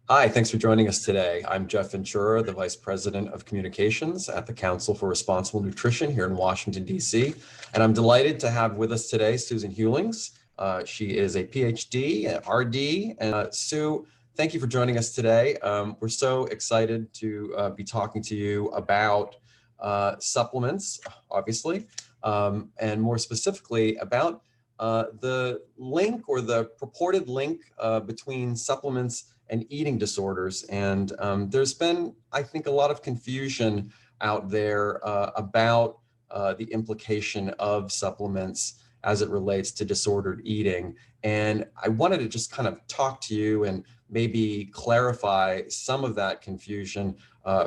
Hi, thanks for joining us today. I'm Jeff Ventura, the Vice President of Communications at the Council for Responsible Nutrition here in Washington, D.C. And I'm delighted to have with us today Susan Hewlings. She is a Ph.D., an R.D. And Sue, thank you for joining us today. We're so excited to be talking to you about supplements, obviously, and more specifically about the link or the purported link between supplements and eating disorders. And there's been, I think, a lot of confusion out there about the implication of supplements as it relates to disordered eating. And I wanted to just kind of talk to you and maybe clarify some of that confusion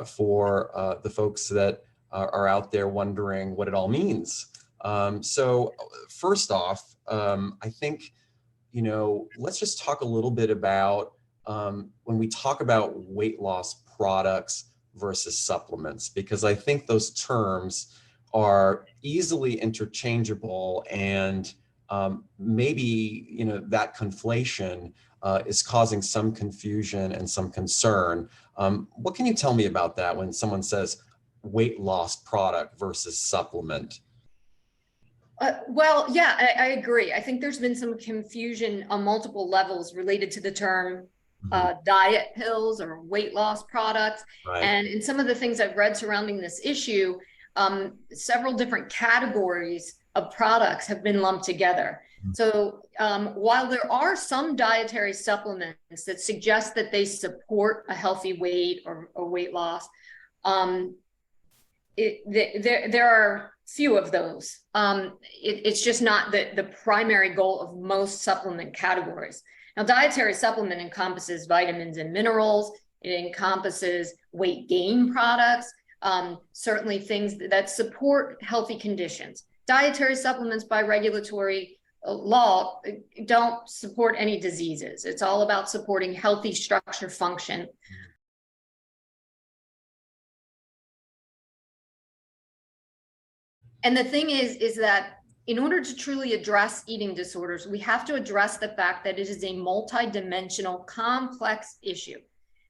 for the folks that are out there wondering what it all means. So first off, I think, let's just talk a little bit about when we talk about weight loss products versus supplements, because I think those terms are easily interchangeable, and maybe that conflation is causing some confusion and some concern. What can you tell me about that when someone says weight loss product versus supplement? Well, yeah, I agree. I think there's been some confusion on multiple levels related to the term diet pills or weight loss products. Right. And in some of the things I've read surrounding this issue, several different categories of products have been lumped together. So while there are some dietary supplements that suggest that they support a healthy weight or weight loss, there are few of those. It's just not the primary goal of most supplement categories. Now, dietary supplement encompasses vitamins and minerals. It encompasses weight gain products, certainly things that support healthy conditions. Dietary supplements by regulatory law don't support any diseases. It's all about supporting healthy structure function. And the thing is that in order to truly address eating disorders, we have to address the fact that it is a multidimensional, complex issue.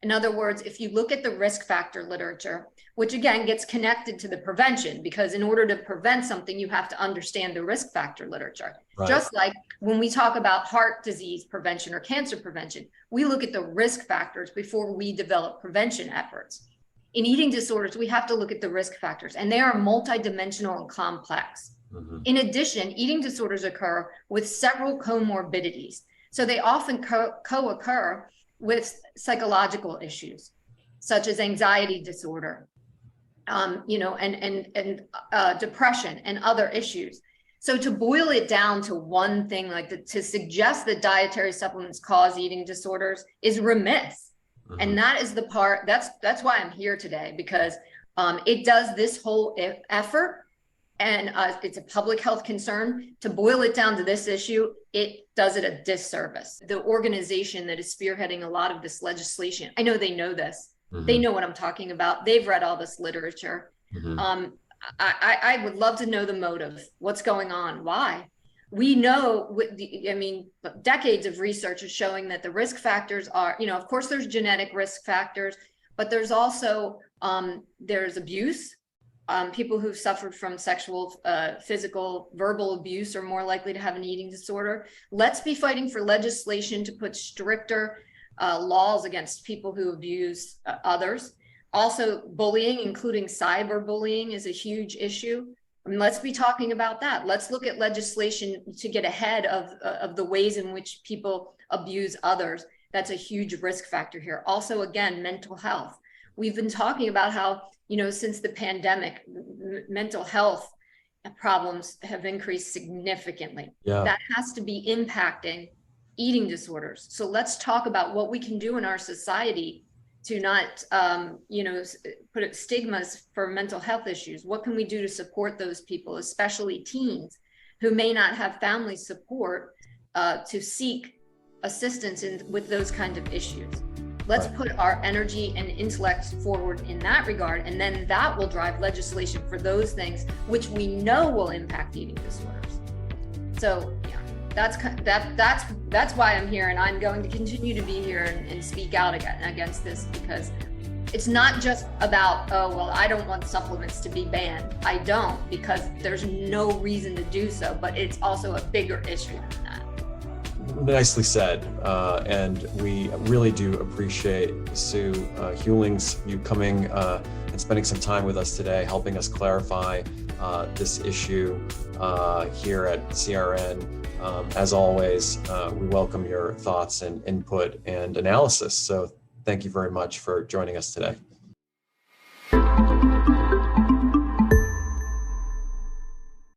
In other words, if you look at the risk factor literature, which again gets connected to the prevention, because in order to prevent something, you have to understand the risk factor literature. Right. Just like when we talk about heart disease prevention or cancer prevention, we look at the risk factors before we develop prevention efforts. In eating disorders, we have to look at the risk factors, and they are multidimensional and complex. Mm-hmm. In addition, eating disorders occur with several comorbidities. So they often co-occur with psychological issues, such as anxiety disorder, and depression and other issues. So to boil it down to one thing, to suggest that dietary supplements cause eating disorders is remiss. And that is the part, that's why I'm here today, because it does this whole effort, and it's a public health concern. To boil it down to this issue, it does it a disservice. The organization that is spearheading a lot of this legislation, I know they know this. Mm-hmm. They know what I'm talking about. They've read all this literature. Mm-hmm. I would love to know the motive. What's going on? Why? We know, decades of research is showing that the risk factors are, of course, there's genetic risk factors, but there's also, there's abuse. People who've suffered from sexual, physical, verbal abuse are more likely to have an eating disorder. Let's be fighting for legislation to put stricter laws against people who abuse others. Also, bullying, including cyberbullying, is a huge issue. Let's be talking about that. Let's look at legislation to get ahead of the ways in which people abuse others. That's a huge risk factor here. Also, again, mental health. We've been talking about how, since the pandemic, mental health problems have increased significantly. Yeah. That has to be impacting eating disorders. So let's talk about what we can do in our society to not, put stigmas for mental health issues. What can we do to support those people, especially teens who may not have family support to seek assistance with those kind of issues? Let's put our energy and intellect forward in that regard, and then that will drive legislation for those things which we know will impact eating disorders. So, yeah, that's why I'm here, and I'm going to continue to be here and speak out against this, because it's not just about, oh, well, I don't want supplements to be banned. I don't, because there's no reason to do so, but it's also a bigger issue than that. Nicely said. And we really do appreciate, Sue Hewlings, you coming and spending some time with us today, helping us clarify this issue here at CRN. As always, we welcome your thoughts and input and analysis. So thank you very much for joining us today.